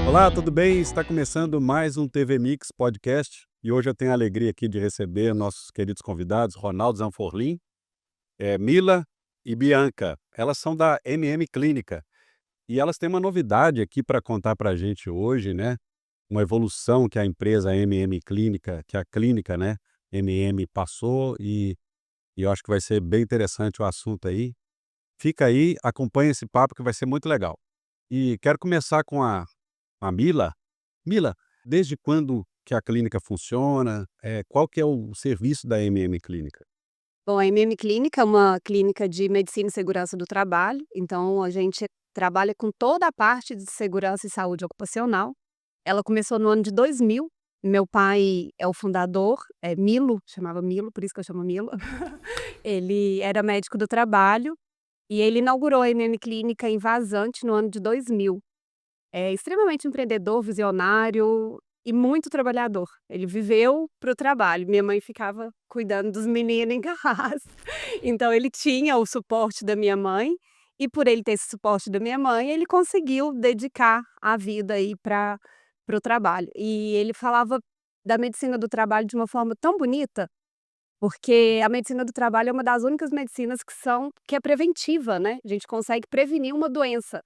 Olá, tudo bem? Está começando mais um TV Mix Podcast e hoje eu tenho a alegria aqui de receber nossos queridos convidados, Ronaldo Zanforlin, Mila e Bianca. Elas são da MM Clínica e elas têm uma novidade aqui para contar para a gente hoje, né? Uma evolução que a empresa MM Clínica, que a clínica, né, MM passou e eu acho que vai ser bem interessante o assunto aí. Fica aí, acompanha esse papo que vai ser muito legal. E quero começar com a Mila. Mila, desde quando que a clínica funciona? Qual que é o serviço da MM Clínica? Bom, a MM Clínica é uma clínica de medicina e segurança do trabalho, então a gente trabalha com toda a parte de segurança e saúde ocupacional. Ela começou no ano de 2000, meu pai é o fundador, é Milo, chamava Milo, por isso que eu chamo Milo. Ele era médico do trabalho e ele inaugurou a MM Clínica em Vazante no ano de 2000. É extremamente empreendedor, visionário e muito trabalhador. Ele viveu para o trabalho. Minha mãe ficava cuidando dos meninos em casa. Então ele tinha o suporte da minha mãe e por ele ter esse suporte da minha mãe, ele conseguiu dedicar a vida aí para o trabalho. E ele falava da medicina do trabalho de uma forma tão bonita, porque a medicina do trabalho é uma das únicas medicinas que é preventiva, né? A gente consegue prevenir uma doença.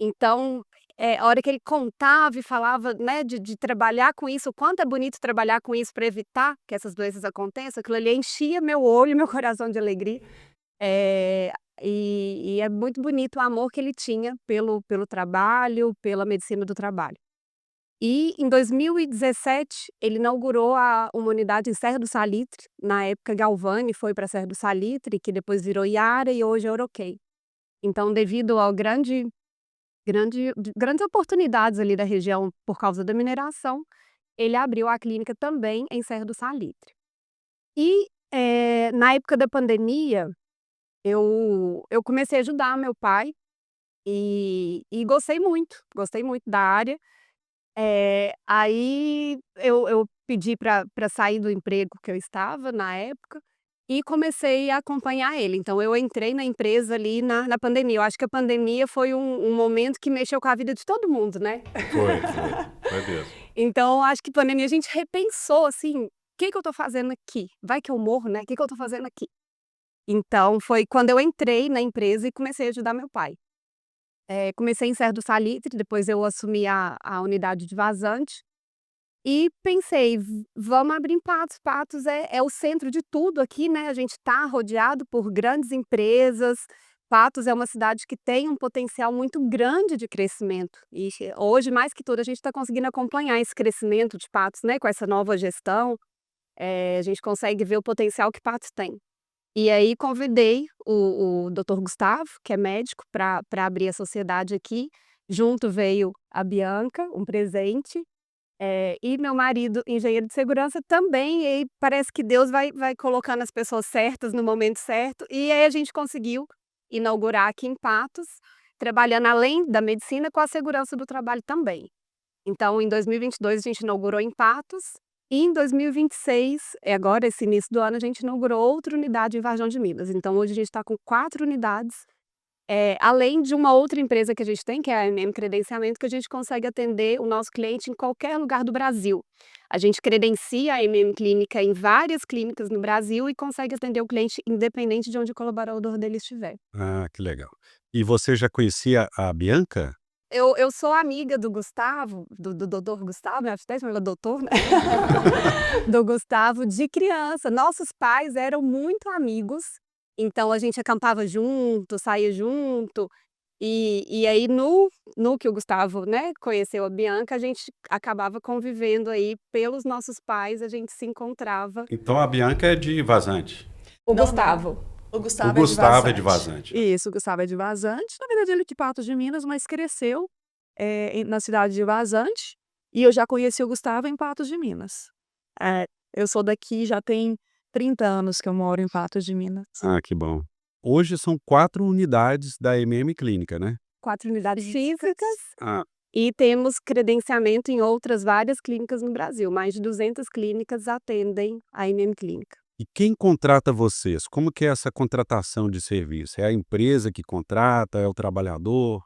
Então, a hora que ele contava e falava, né, de trabalhar com isso, o quanto é bonito trabalhar com isso para evitar que essas doenças aconteçam, aquilo ali enchia meu olho e meu coração de alegria. Eh, e é muito bonito o amor que ele tinha pelo trabalho, pela medicina do trabalho. E em 2017 ele inaugurou uma unidade em Serra do Salitre, na época Galvani foi para Serra do Salitre, que depois virou Iara e hoje é Oroquei. Então devido ao grandes oportunidades ali da região por causa da mineração, ele abriu a clínica também em Serra do Salitre. E, na época da pandemia, eu comecei a ajudar meu pai e gostei muito da área. Aí eu pedi para sair do emprego que eu estava na época e comecei a acompanhar ele. Então eu entrei na empresa ali na pandemia. Eu acho que a pandemia foi um momento que mexeu com a vida de todo mundo, né. Foi mesmo. Então acho que pandemia a gente repensou, assim: "O que que eu estou fazendo aqui? Vai que eu morro, né, o que que eu estou fazendo aqui?". Então foi quando eu entrei na empresa e comecei a ajudar meu pai. Comecei em Serra do Salitre, depois eu assumi a unidade de Vazante e pensei: Vamos abrir em Patos". Patos é o centro de tudo aqui, né, a gente está rodeado por grandes empresas. Patos é uma cidade que tem um potencial muito grande de crescimento e hoje, mais que tudo, a gente está conseguindo acompanhar esse crescimento de Patos, né, com essa nova gestão. A gente consegue ver o potencial que Patos tem. E aí convidei o doutor Gustavo, que é médico, para abrir a sociedade aqui. Junto veio a Bianca, um presente, e meu marido, engenheiro de segurança, também. E aí parece que Deus vai colocando as pessoas certas no momento certo, e aí a gente conseguiu inaugurar aqui em Patos, trabalhando além da medicina com a segurança do trabalho também. Então em 2022 a gente inaugurou em Patos, e em 2026, agora esse início do ano, a gente inaugurou outra unidade em Varjão de Minas. Então hoje a gente está com 4 unidades, além de uma outra empresa que a gente tem, que é a MM Credenciamento, que a gente consegue atender o nosso cliente em qualquer lugar do Brasil. A gente credencia a MM Clínica em várias clínicas no Brasil e consegue atender o cliente independente de onde o colaborador dele estiver. Ah, que legal. E você já conhecia a Bianca? Eu sou amiga do Gustavo, do doutor Gustavo, né, acho até chama ele doutor, né, do Gustavo de criança. Nossos pais eram muito amigos, então a gente acampava junto, saía junto, e aí no que o Gustavo, né, conheceu a Bianca, a gente acabava convivendo aí pelos nossos pais, a gente se encontrava. Então a Bianca é de Vazante. O Não, não. Gustavo. O O Gustavo é de Gustavo é de Vazante. Vazante. Isso, o Gustavo é de Vazante. Na verdade, ele é de Patos de Minas, mas cresceu, na cidade de Vazante. E eu já conheci o Gustavo em Patos de Minas. Eu sou daqui, já tem 30 anos que eu moro em Patos de Minas. Ah, que bom. Hoje são 4 unidades da MM Clínica, né? 4 unidades físicas Ah, e temos credenciamento em outras várias clínicas no Brasil. Mais de 200 clínicas atendem a MM Clínica. E quem contrata vocês? Como que é essa contratação de serviço? É a empresa que contrata, é o trabalhador?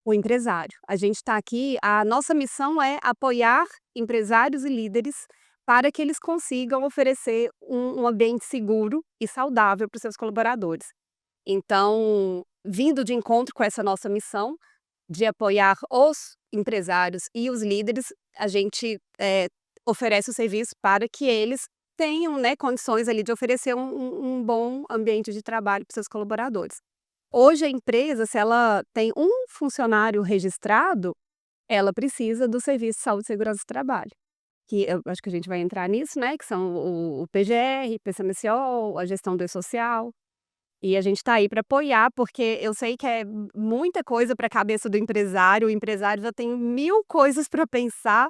O empresário. A gente está aqui, a nossa missão é apoiar empresários e líderes para que eles consigam oferecer um ambiente seguro e saudável para os seus colaboradores. Então, vindo de encontro com essa nossa missão de apoiar os empresários e os líderes, a gente oferece o serviço para que eles tenham, né, condições ali de oferecer um bom ambiente de trabalho para os seus colaboradores. Hoje a empresa, se ela tem um funcionário registrado, ela precisa do serviço de saúde e segurança do trabalho, que eu acho que a gente vai entrar nisso, né, que são o PGR, PCMSO, a gestão do E-Social, e a gente está aí para apoiar, porque eu sei que é muita coisa para a cabeça do empresário, o empresário já tem 1000 coisas para pensar,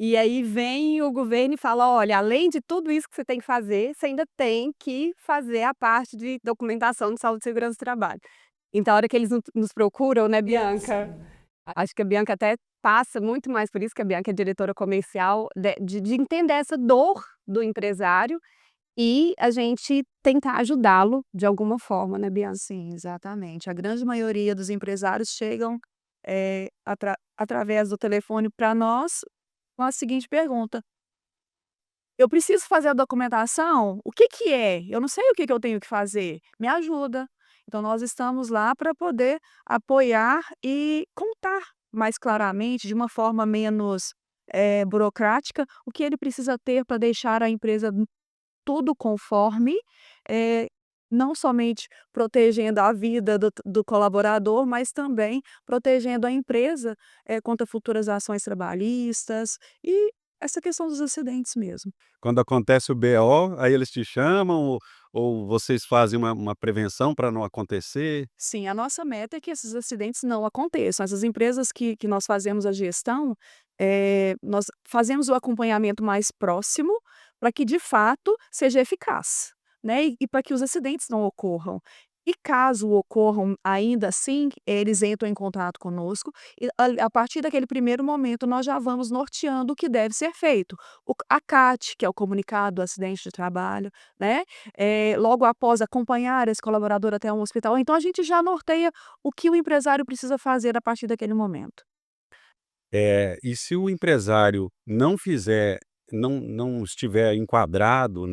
e aí vem o governo e fala: "Olha, além de tudo isso que você tem que fazer, você ainda tem que fazer a parte de documentação de saúde e segurança do trabalho". Então a hora que eles nos procuram, né, Bianca, acho que a Bianca até passa muito mais por isso, que a Bianca é diretora comercial, de entender essa dor do empresário e a gente tentar ajudá-lo de alguma forma, né, Bianca? Sim, exatamente. A grande maioria dos empresários chegam, através do telefone para nós com a seguinte pergunta: "Eu preciso fazer a documentação? O que que é? Eu não sei o que que eu tenho que fazer, me ajuda". Então nós estamos lá para poder apoiar e contar mais claramente, de uma forma menos, burocrática, o que ele precisa ter para deixar a empresa tudo conforme, eh, não somente protegendo a vida do colaborador, mas também protegendo a empresa, contra futuras ações trabalhistas e essa questão dos acidentes mesmo. Quando acontece o BO, aí eles te chamam ou vocês fazem uma prevenção para não acontecer? Sim, a nossa meta é que esses acidentes não aconteçam. Essas empresas que nós fazemos a gestão, nós fazemos o acompanhamento mais próximo para que, de fato, seja eficaz, né, e para que os acidentes não ocorram. E caso ocorram ainda assim, eles entram em contato conosco e a partir daquele primeiro momento nós já vamos norteando o que deve ser feito. A CAT, que é o comunicado do acidente de trabalho, né, logo após acompanhar esse colaborador até um hospital, então a gente já norteia o que o empresário precisa fazer a partir daquele momento. E se o empresário não estiver enquadrado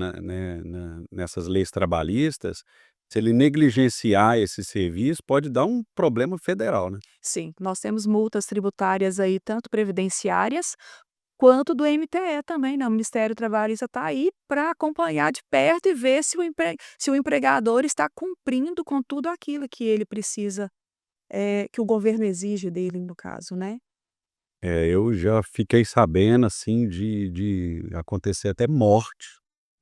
nessas leis trabalhistas, se ele negligenciar esse serviço, pode dar um problema federal, né? Sim, nós temos multas tributárias aí, tanto previdenciárias, quanto do MTE também, né, o Ministério Trabalhista está aí para acompanhar de perto e ver se o empregador está cumprindo com tudo aquilo que ele precisa, que o governo exige dele, no caso, né. Eu já fiquei sabendo, assim, de acontecer até morte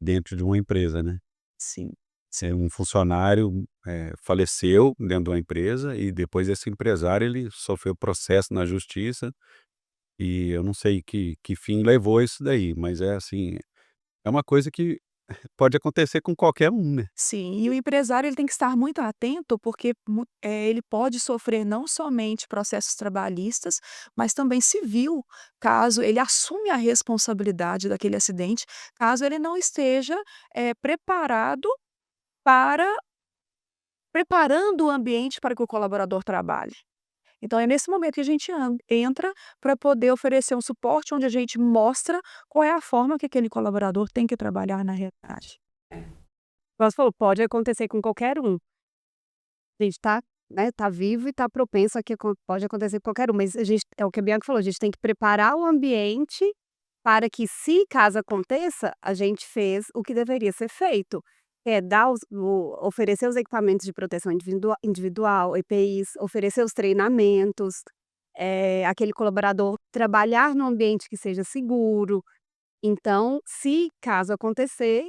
dentro de uma empresa, né. Sim. Se um funcionário, faleceu dentro de uma empresa e depois esse empresário ele sofreu processo na justiça, e eu não sei que fim levou isso daí, mas é assim, é uma coisa que pode acontecer com qualquer um, né. Sim, e o empresário ele tem que estar muito atento, porque ele pode sofrer não somente processos trabalhistas, mas também civil, caso ele assume a responsabilidade daquele acidente, caso ele não esteja, preparado para preparando o ambiente para que o colaborador trabalhe. Então é nesse momento que a gente entra para poder oferecer um suporte, onde a gente mostra qual é a forma que aquele colaborador tem que trabalhar na realidade. Igual você falou, pode acontecer com qualquer um. A gente tá, né, tá vivo e tá propenso a que pode acontecer com qualquer um, mas a gente é o que a Bianca falou, a gente tem que preparar o ambiente para que, se caso aconteça, a gente fez o que deveria ser feito, é dar oferecer os equipamentos de proteção individual, EPIs, oferecer os treinamentos, aquele colaborador trabalhar num ambiente que seja seguro. Então, se caso acontecer,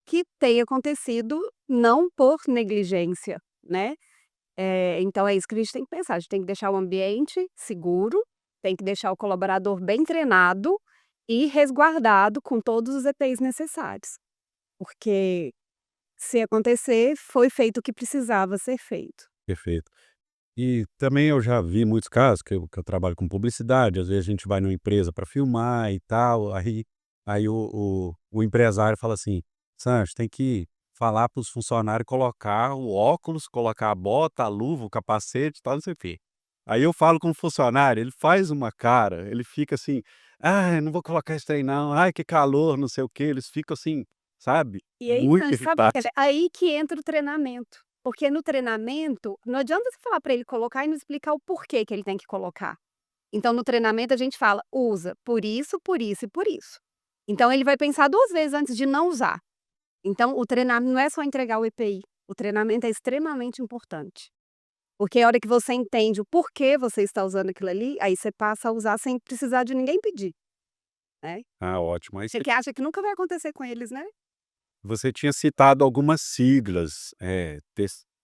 que tenha acontecido não por negligência, né. Então é isso que a gente tem que pensar, a gente tem que deixar o ambiente seguro, tem que deixar o colaborador bem treinado e resguardado com todos os EPIs necessários, porque se acontecer, foi feito o que precisava ser feito. Perfeito. E também eu já vi muitos casos que eu trabalho com publicidade, às vezes a gente vai numa empresa para filmar e tal, aí o empresário fala assim: Sancho, tem que falar para os funcionários colocar o óculos, colocar a bota, a luva, o capacete e tal, não sei o quê. Aí eu falo com o funcionário, ele faz uma cara, ele fica assim: "Ai, não vou colocar esse trem não. Ai, que calor, não sei o quê", eles ficam assim, sabe, E aí, muito Sancho, sabe, quer irritados. dizer, aí que entra o treinamento, porque no treinamento não adianta você falar para ele colocar e não explicar o porquê que ele tem que colocar. Então no treinamento a gente fala: "Usa por isso, por isso e por isso". Então ele vai pensar 2 vezes antes de não usar. Então o treinamento não é só entregar o EPI, o treinamento é extremamente importante. Porque a hora que você entende o porquê você está usando aquilo ali, aí você passa a usar sem precisar de ninguém pedir, né. Ah, ótimo. Aí Você você que acha que nunca vai acontecer com eles, né. você tinha citado algumas siglas,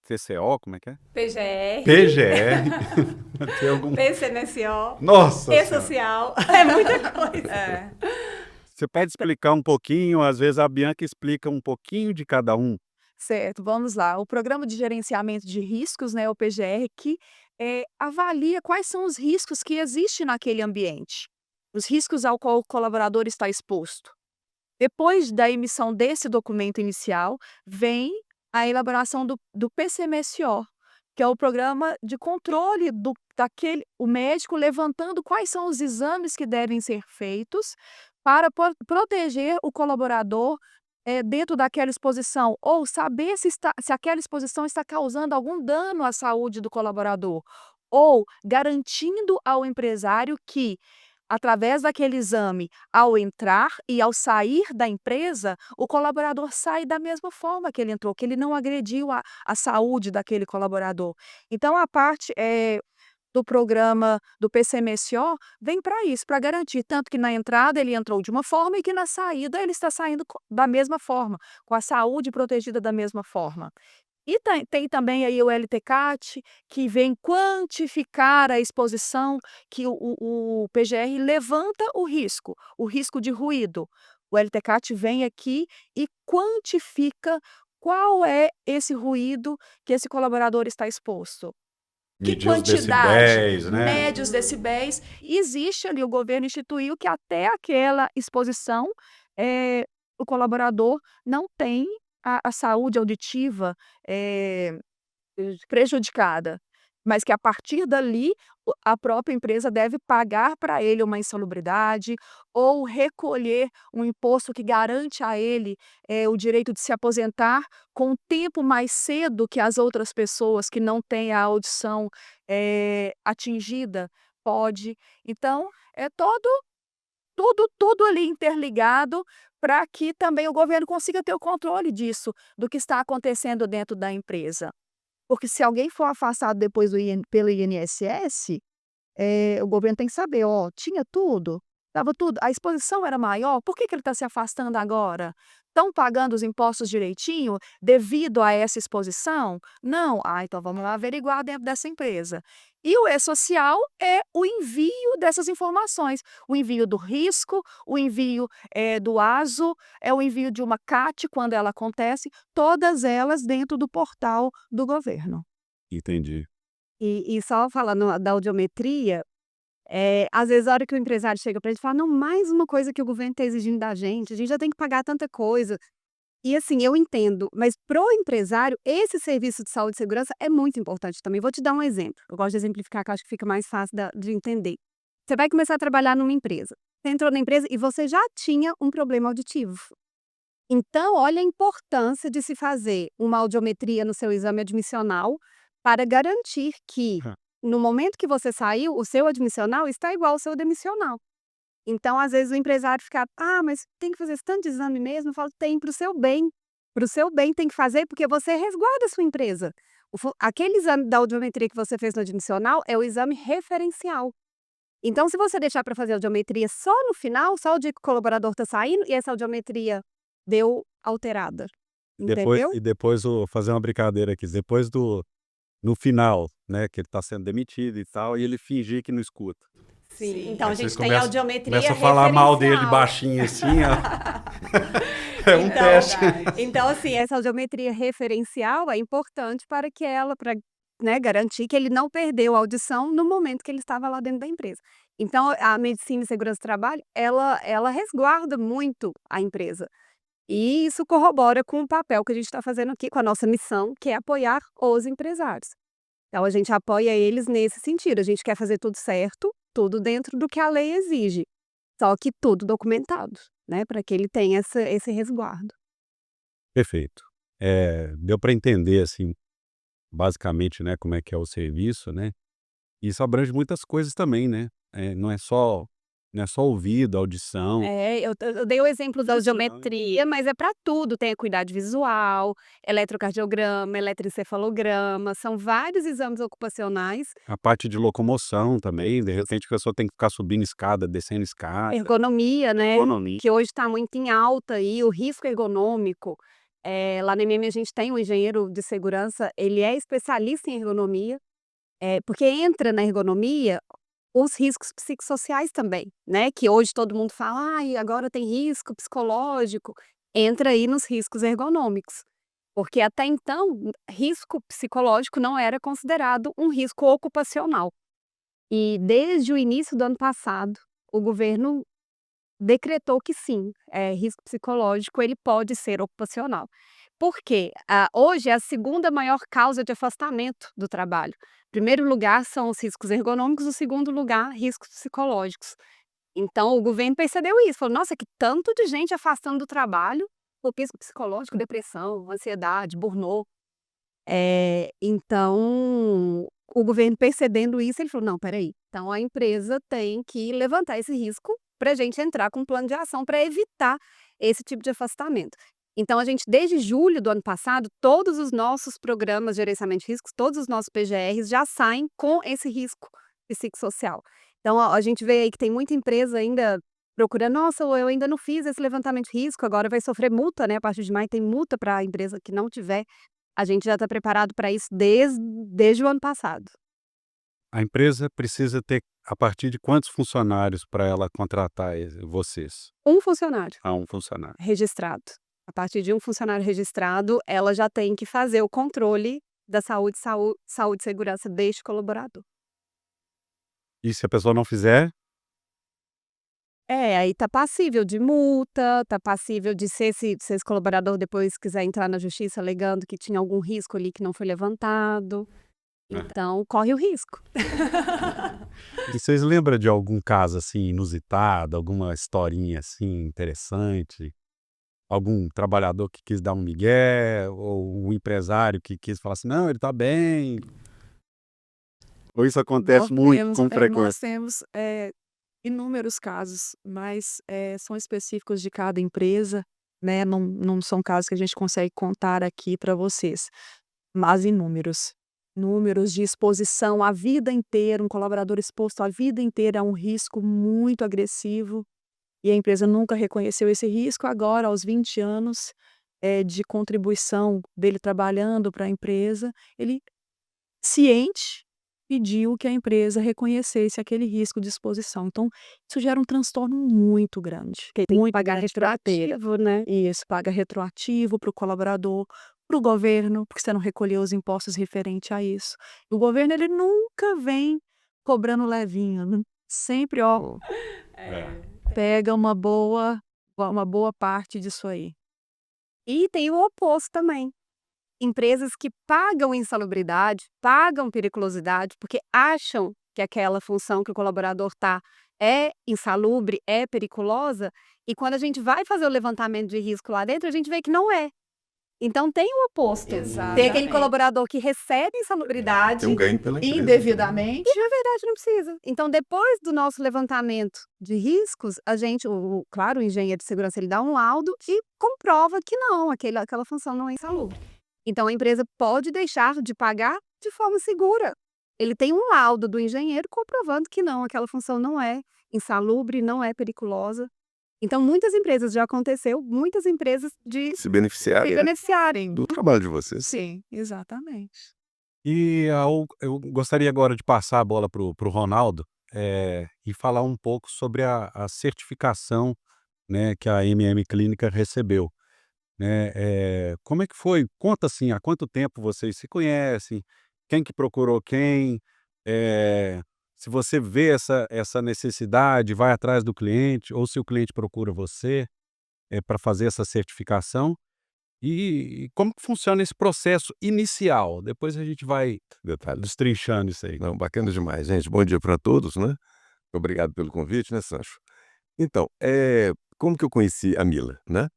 TCO, como é que é? PGR, PGR. Tem algum PCMSO, Nossa senhora! E-Social, é muita coisa. É. Você pode explicar um pouquinho? Às vezes a Bianca explica um pouquinho de cada um. Certo, vamos lá. O Programa de Gerenciamento de Riscos, né, o PGR, que avalia quais são os riscos que existem naquele ambiente, os riscos ao qual o colaborador está exposto. Depois da emissão desse documento inicial, vem a elaboração do PCMSO, que é o programa de controle daquele, o médico levantando quais são os exames que devem ser feitos para proteger o colaborador dentro daquela exposição, ou saber se aquela exposição está causando algum dano à saúde do colaborador, ou garantindo ao empresário que, através daquele exame, ao entrar e ao sair da empresa, o colaborador sai da mesma forma que ele entrou, que ele não agrediu a saúde daquele colaborador. Então a parte, do programa do PCMSO vem para isso, para garantir tanto que na entrada ele entrou de uma forma e que na saída ele está saindo da mesma forma, com a saúde protegida da mesma forma. E tem também aí o LTCAT, que vem quantificar a exposição, que o PGR levanta o risco de ruído. O LTCAT vem aqui e quantifica qual é esse ruído que esse colaborador está exposto. Que Medir os quantidade, decibéis, né? mede os decibéis. Existe ali, o governo instituiu que até aquela exposição, o colaborador não tem a saúde auditiva, eh, prejudicada, mas que a partir dali a própria empresa deve pagar para ele uma insalubridade ou recolher um imposto que garante a ele, o direito de se aposentar com um tempo mais cedo que as outras pessoas que não têm a audição, atingida, pode. Então é tudo ali interligado para que também o governo consiga ter o controle disso, do que está acontecendo dentro da empresa. Porque se alguém for afastado depois pelo INSS, o governo tem que saber: "Ó, tinha tudo? Estava tudo? A exposição era maior? Por que que ele está se afastando agora? Estão pagando os impostos direitinho devido a essa exposição? Não? Ah, então vamos lá averiguar dentro dessa empresa". E o E-Social é o envio dessas informações, o envio do risco, o envio, do ASO, é o envio de uma CAT quando ela acontece, todas elas dentro do portal do governo. Entendi. E só falando da audiometria, às vezes a hora que o empresário chega para gente e fala: "Não, mais uma coisa que o governo está exigindo da gente, a gente já tem que pagar tanta coisa". E assim, eu entendo, mas pro empresário, esse serviço de saúde e segurança é muito importante também. Vou te dar um exemplo, eu gosto de exemplificar que eu acho que fica mais fácil de entender. Você vai começar a trabalhar numa empresa, você entrou na empresa e você já tinha um problema auditivo. Então olha a importância de se fazer uma audiometria no seu exame admissional, para garantir que, Hã. no momento que você saiu, o seu admissional está igual ao seu demissional. Então, às vezes, o empresário fica: "Ah, mas tem que fazer esse tanto de exame mesmo?" Eu falo: "Tem, para o seu bem. Para o seu bem tem que fazer, porque você resguarda a sua empresa". Aquele exame da audiometria que você fez no admissional é o exame referencial. Então, se você deixar para fazer a audiometria só no final, só o dia que o colaborador está saindo e essa audiometria deu alterada, entendeu? E depois fazer uma brincadeira aqui, depois no final, né, que ele está sendo demitido e tal, e ele fingir que não escuta. Sim, então a Aí vocês gente tem começam audiometria a falar mal dele referencial. baixinho assim, ó. É um Então teste. então assim, essa audiometria referencial é importante para, né, garantir que ele não perdeu a audição no momento que ele estava lá dentro da empresa. Então a medicina e segurança do trabalho, ela resguarda muito a empresa. E isso corrobora com o papel que a gente está fazendo aqui, com a nossa missão, que é apoiar os empresários. Então a gente apoia eles nesse sentido, a gente quer fazer tudo certo, tudo dentro do que a lei exige, só que tudo documentado, né, para que ele tenha esse resguardo. Perfeito. Deu para entender, assim, basicamente, né, como é que é o serviço, né. Isso abrange muitas coisas também, né. Não é só ouvido, audição. Eu dei o exemplo da Não. geometria, mas é para tudo, tem acuidade visual, eletrocardiograma, eletroencefalograma, são vários exames ocupacionais. A parte de locomoção também, de repente a pessoa tem que ficar subindo escada, descendo escada. Ergonomia, né, Ergonomia. que hoje está muito em alta aí, o risco ergonômico. Lá na MM a gente tem um engenheiro de segurança, ele é especialista em ergonomia, porque entra na ergonomia os riscos psicossociais também, né, que hoje todo mundo fala: "Ai, agora tem risco psicológico", entra aí nos riscos ergonômicos, porque até então, risco psicológico não era considerado um risco ocupacional. E desde o início do ano passado, o governo decretou que sim, risco psicológico ele pode ser ocupacional. Por quê? Hoje é a segunda maior causa de afastamento do trabalho. Primeiro lugar são os riscos ergonômicos, o segundo lugar, riscos psicológicos. Então o governo percebeu isso, falou: "Nossa, que tanto de gente afastando do trabalho por risco psicológico, depressão, ansiedade, burnout". Então, o governo percebendo isso, ele falou: "Não, espera aí, então a empresa tem que levantar esse risco para a gente entrar com um plano de ação para evitar esse tipo de afastamento". Então a gente, desde julho do ano passado, todos os nossos programas de gerenciamento de riscos, todos os nossos PGRs já saem com esse risco psicossocial. Então a gente vê aí que tem muita empresa ainda procurando: "Nossa, eu ainda não fiz esse levantamento de risco, agora vai sofrer multa, né, a partir de maio tem multa para a empresa que não tiver". A gente já está preparado para isso desde o ano passado. A empresa precisa ter a partir de quantos funcionários para ela contratar vocês? Um funcionário Um funcionário. registrado. A partir de um funcionário registrado, ela já tem que fazer o controle da saúde e segurança deste colaborador. E se a pessoa não fizer? Aí tá passível de multa, tá passível de se esse colaborador depois quiser entrar na justiça alegando que tinha algum risco ali que não foi levantado, então corre o risco. E vocês lembram de algum caso, assim, inusitado, alguma historinha, assim, interessante? Algum trabalhador que quis dar um migué, ou um empresário que quis falar assim: "Não, ele está bem"? Ou isso acontece muito, com Nós frequência? temos, inúmeros casos, mas, são específicos de cada empresa, né, não são casos que a gente consegue contar aqui para vocês, mas inúmeros. Números de exposição a vida inteira, um colaborador exposto a vida inteira a um risco muito agressivo, e a empresa nunca reconheceu esse risco, agora aos 20 anos, de contribuição dele trabalhando para a empresa, ele ciente, pediu que a empresa reconhecesse aquele risco de exposição. Então, isso gera um transtorno muito grande, Porque tem que muito pagar grande pra carteira. retroativo, né. Isso, paga retroativo para o colaborador, para o governo, porque você não recolheu os impostos referente a isso. O governo ele nunca vem cobrando levinho, sempre, ó, É. pega uma boa parte disso aí. E tem o oposto também. Empresas que pagam insalubridade, pagam periculosidade, porque acham que aquela função que o colaborador está é insalubre, é periculosa, e quando a gente vai fazer o levantamento de risco lá dentro, a gente vê que não é. Então tem o oposto. Tem aquele Exatamente. colaborador que recebe insalubridade Tem um ganho pela empresa também. Indevidamente. e na verdade não precisa. Então depois do nosso levantamento de riscos, a gente claro, o engenheiro de segurança ele dá um laudo e comprova que não, aquela função não é insalubre. Então a empresa pode deixar de pagar de forma segura. Ele tem um laudo do engenheiro comprovando que não, aquela função não é insalubre, não é periculosa. Então muitas empresas já aconteceu, muitas empresas de Se beneficiar se beneficiarem. do trabalho de vocês. Sim, exatamente. E eu gostaria agora de passar a bola para o Ronaldo, e falar um pouco sobre a certificação, né, que a MM Clínica recebeu, né. Como é que foi? Conta, assim, há quanto tempo vocês se conhecem, quem que procurou quem, se você vê essa necessidade, vai atrás do cliente ou se o cliente procura você. para fazer essa certificação e como que funciona esse processo inicial? Depois a gente vai Detalhe. destrinchando isso aí. Não, bacana demais, gente. Bom dia para todos, né? Obrigado pelo convite, né, Sancho? Então, como que eu conheci a Mila, né?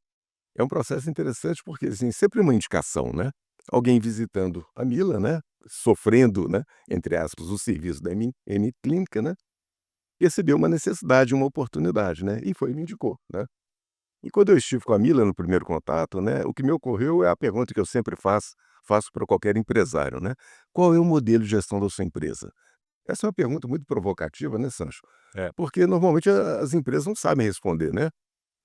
É um processo interessante porque, assim, sempre uma indicação, né? Alguém visitando a Mila, né? Sofrendo, né? Entre aspas, o serviço da M Clínica, né? Percebeu uma necessidade, uma oportunidade, né? E foi e me indicou, né? E quando eu estive com a Mila no primeiro contato, né? O que me ocorreu é a pergunta que eu sempre faço para qualquer empresário, né? Qual é o modelo de gestão da sua empresa? Essa é uma pergunta muito provocativa, né, Sancho? É. Porque normalmente as empresas não sabem responder, né?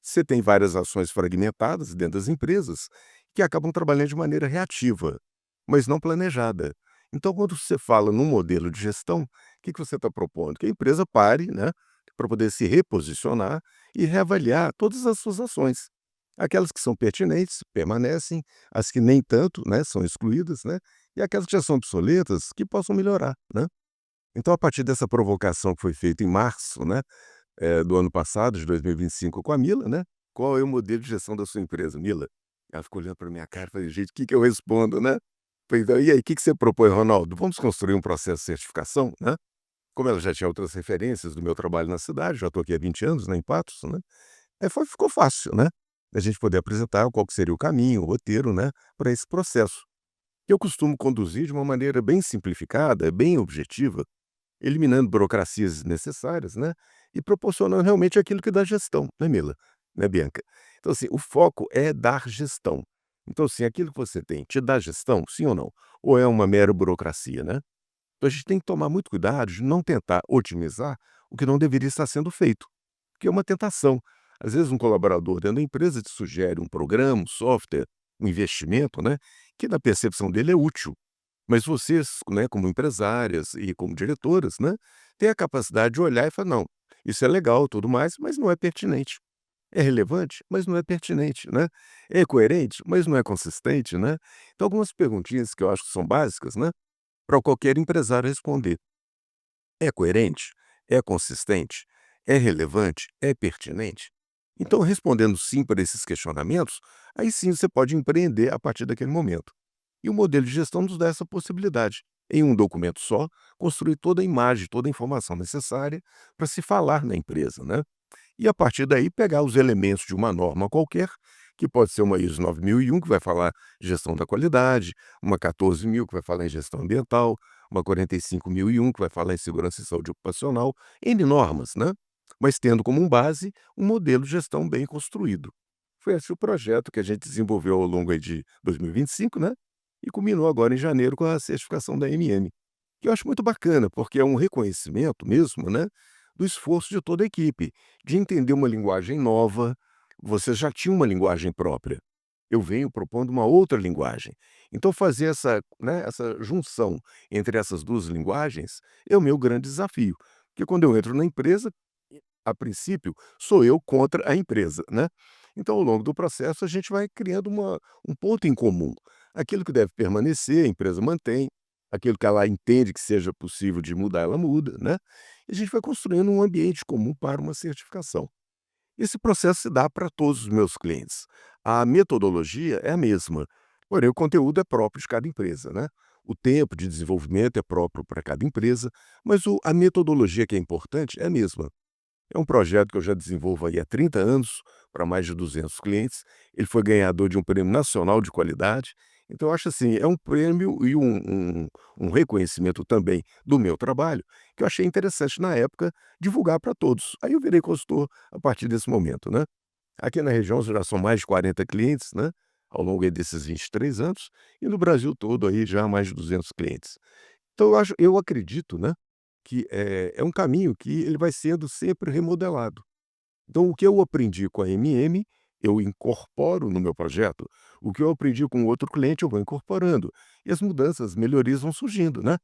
Você tem várias ações fragmentadas dentro das empresas que acabam trabalhando de maneira reativa, mas não planejada. Então, quando você fala num modelo de gestão, o que você está propondo? Que a empresa pare, né, para poder se reposicionar e reavaliar todas as suas ações. Aquelas que são pertinentes permanecem, as que nem tanto, né, são excluídas, né, e aquelas que já são obsoletas que possam melhorar, né? Então, a partir dessa provocação que foi feita em março, né, do ano passado, de 2025, com a Mila, né? Qual é o modelo de gestão da sua empresa, Mila? Ela ficou olhando para minha cara e falei, gente, o que eu respondo, né? Falei, então, e aí, o que você propõe, Ronaldo? Vamos construir um processo de certificação, né? Como ela já tinha outras referências do meu trabalho na cidade, já estou aqui há 20 anos, né, em Patos, né? Ficou fácil, né? A gente poder apresentar qual que seria o caminho, o roteiro, né, para esse processo. Que eu costumo conduzir de uma maneira bem simplificada, bem objetiva, eliminando burocracias desnecessárias, né, e proporcionando realmente aquilo que dá gestão, né, Mila? Né, Bianca? Então, assim, o foco é dar gestão. Então, assim, aquilo que você tem te dá gestão, sim ou não? Ou é uma mera burocracia, né? Então, a gente tem que tomar muito cuidado de não tentar otimizar o que não deveria estar sendo feito, que é uma tentação. Às vezes, um colaborador dentro da empresa te sugere um programa, um software, um investimento, né, que na percepção dele é útil. Mas vocês, né, como empresárias e como diretoras, né, têm a capacidade de olhar e falar, não, isso é legal, tudo mais, mas não é pertinente. É relevante, mas não é pertinente, né? É coerente, mas não é consistente, né? Então, algumas perguntinhas que eu acho que são básicas, né, para qualquer empresário responder. É coerente? É consistente? É relevante? É pertinente? Então, respondendo sim para esses questionamentos, aí sim você pode empreender a partir daquele momento. E o modelo de gestão nos dá essa possibilidade. Em um documento só, construir toda a imagem, toda a informação necessária para se falar na empresa, né? E a partir daí pegar os elementos de uma norma qualquer, que pode ser uma ISO 9001, que vai falar gestão da qualidade, uma 14.000, que vai falar em gestão ambiental, uma 45.001, que vai falar em segurança e saúde ocupacional, N normas, né? Mas tendo como base um modelo de gestão bem construído. Foi esse o projeto que a gente desenvolveu ao longo aí de 2025, né? E culminou agora em janeiro com a certificação da MM, que eu acho muito bacana, porque é um reconhecimento mesmo, né, do esforço de toda a equipe, de entender uma linguagem nova. Você já tinha uma linguagem própria. Eu venho propondo uma outra linguagem. Então, fazer essa, né, essa junção entre essas duas linguagens é o meu grande desafio. Porque quando eu entro na empresa, a princípio, sou eu contra a empresa, né? Então, ao longo do processo, a gente vai criando um ponto em comum. Aquilo que deve permanecer, a empresa mantém. Aquilo que ela entende que seja possível de mudar, ela muda, né? E a gente vai construindo um ambiente comum para uma certificação. Esse processo se dá para todos os meus clientes. A metodologia é a mesma, porém o conteúdo é próprio de cada empresa, né? O tempo de desenvolvimento é próprio para cada empresa, mas a metodologia que é importante é a mesma. É um projeto que eu já desenvolvo aí há 30 anos, para mais de 200 clientes. Ele foi ganhador de um prêmio nacional de qualidade. Então, eu acho assim, é um prêmio e um reconhecimento também do meu trabalho, que eu achei interessante na época divulgar para todos. Aí eu virei consultor a partir desse momento, né? Aqui na região já são mais de 40 clientes, né? Ao longo aí desses 23 anos, e no Brasil todo aí já mais de 200 clientes. Então eu acredito, né, que é um caminho que ele vai sendo sempre remodelado. Então o que eu aprendi com a MM, eu incorporo no meu projeto, o que eu aprendi com outro cliente eu vou incorporando, e as mudanças, as melhorias vão surgindo, né.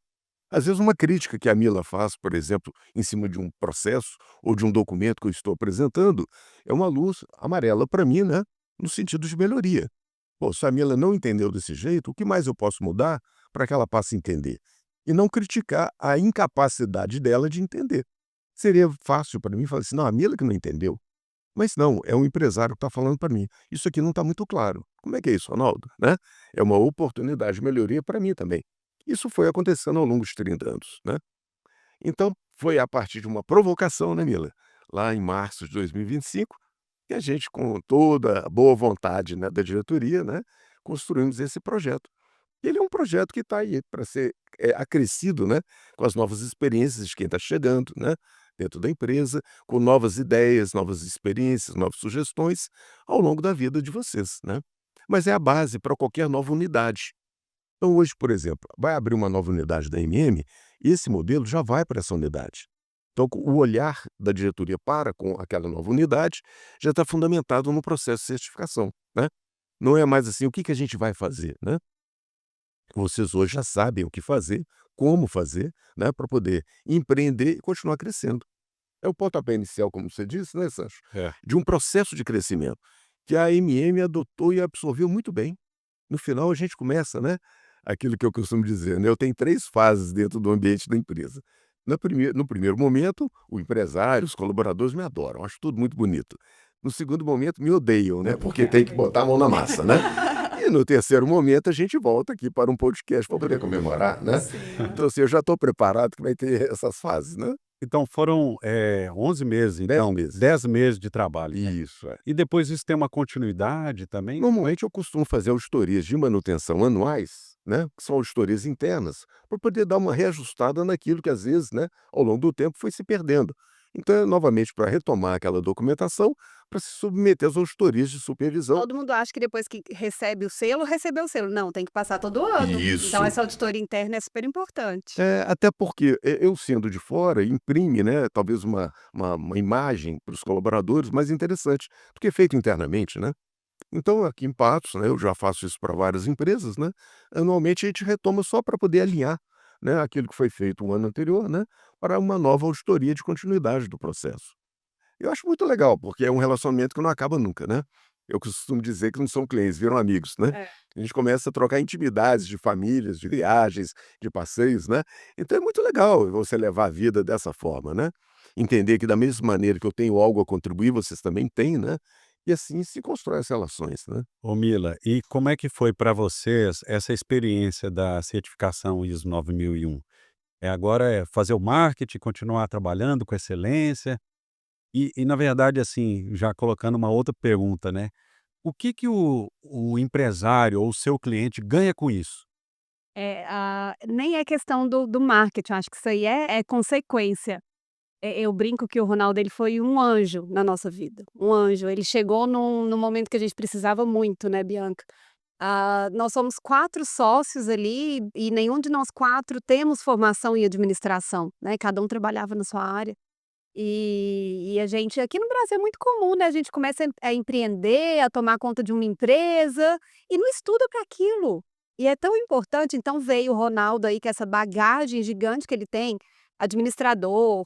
Às vezes uma crítica que a Mila faz, por exemplo, em cima de um processo ou de um documento que eu estou apresentando, é uma luz amarela para mim, né, no sentido de melhoria. Pô, se a Mila não entendeu desse jeito, o que mais eu posso mudar para que ela passe a entender? E não criticar a incapacidade dela de entender. Seria fácil para mim falar assim, não, a Mila que não entendeu. Mas não, é um empresário que está falando para mim. Isso aqui não está muito claro. Como é que é isso, Ronaldo? Né? É uma oportunidade de melhoria para mim também. Isso foi acontecendo ao longo dos 30 anos. Né? Então, foi a partir de uma provocação, né, Mila? Lá em março de 2025, que a gente, com toda a boa vontade, né, da diretoria, né, construímos esse projeto. Ele é um projeto que está aí para ser acrescido, né, com as novas experiências de quem está chegando, né, dentro da empresa, com novas ideias, novas experiências, novas sugestões ao longo da vida de vocês. Né? Mas é a base para qualquer nova unidade. Então, hoje, por exemplo, vai abrir uma nova unidade da MM e esse modelo já vai para essa unidade. Então, o olhar da diretoria para com aquela nova unidade já está fundamentado no processo de certificação. Né? Não é mais assim, o que a gente vai fazer? Né? Vocês hoje já sabem o que fazer, como fazer, né, para poder empreender e continuar crescendo. É o pontapé inicial, como você disse, né, Sancho? É. De um processo de crescimento que a MM adotou e absorveu muito bem. No final, a gente começa, né, aquilo que eu costumo dizer, né, eu tenho 3 fases dentro do ambiente da empresa. No primeiro momento, o empresário, os colaboradores me adoram, acho tudo muito bonito. No segundo momento, me odeiam, né, porque tem que botar a mão na massa, né? E no terceiro momento, a gente volta aqui para um podcast para poder comemorar, né? Então, assim, eu já estou preparado que vai ter essas fases, né? Então foram 11 meses, 10 então, meses. 10 meses de trabalho. Isso, é. E depois isso tem uma continuidade também? Normalmente eu costumo fazer auditorias de manutenção anuais, né, que são auditorias internas, para poder dar uma reajustada naquilo que às vezes, né, ao longo do tempo foi se perdendo. Então é novamente para retomar aquela documentação, para se submeter às auditorias de supervisão. Todo mundo acha que depois que recebe o selo, recebeu o selo. Não, tem que passar todo ano. Isso. Então essa auditoria interna é super importante. Até porque eu sendo de fora, imprime, né, talvez uma imagem para os colaboradores mais interessante, porque é feito internamente, né? Então, aqui em Patos, né, eu já faço isso para várias empresas, né? Anualmente a gente retoma só para poder alinhar, né, aquilo que foi feito o ano anterior, né, para uma nova auditoria de continuidade do processo. Eu acho muito legal, porque é um relacionamento que não acaba nunca, né? Eu costumo dizer que não são clientes, viram amigos, né? É. A gente começa a trocar intimidades de famílias, de viagens, de passeios, né? Então é muito legal você levar a vida dessa forma, né? Entender que da mesma maneira que eu tenho algo a contribuir, vocês também têm, né? E assim se constrói as relações, né? Ô Mila, e como é que foi para vocês essa experiência da certificação ISO 9001? Agora é fazer o marketing, continuar trabalhando com excelência e na verdade, assim, já colocando uma outra pergunta, né, o que o empresário ou o seu cliente ganha com isso? Nem é questão do marketing, acho que isso aí é consequência. Eu brinco que o Ronaldo ele foi um anjo na nossa vida, um anjo. Ele chegou num momento que a gente precisava muito, né, Bianca? Nós somos 4 sócios ali e nenhum de nós 4 temos formação em administração, né, cada um trabalhava na sua área. E a gente aqui no Brasil é muito comum, né, a gente começa a empreender, a tomar conta de uma empresa e não estuda para aquilo. E é tão importante, então veio o Ronaldo aí com essa bagagem gigante que ele tem, administrador,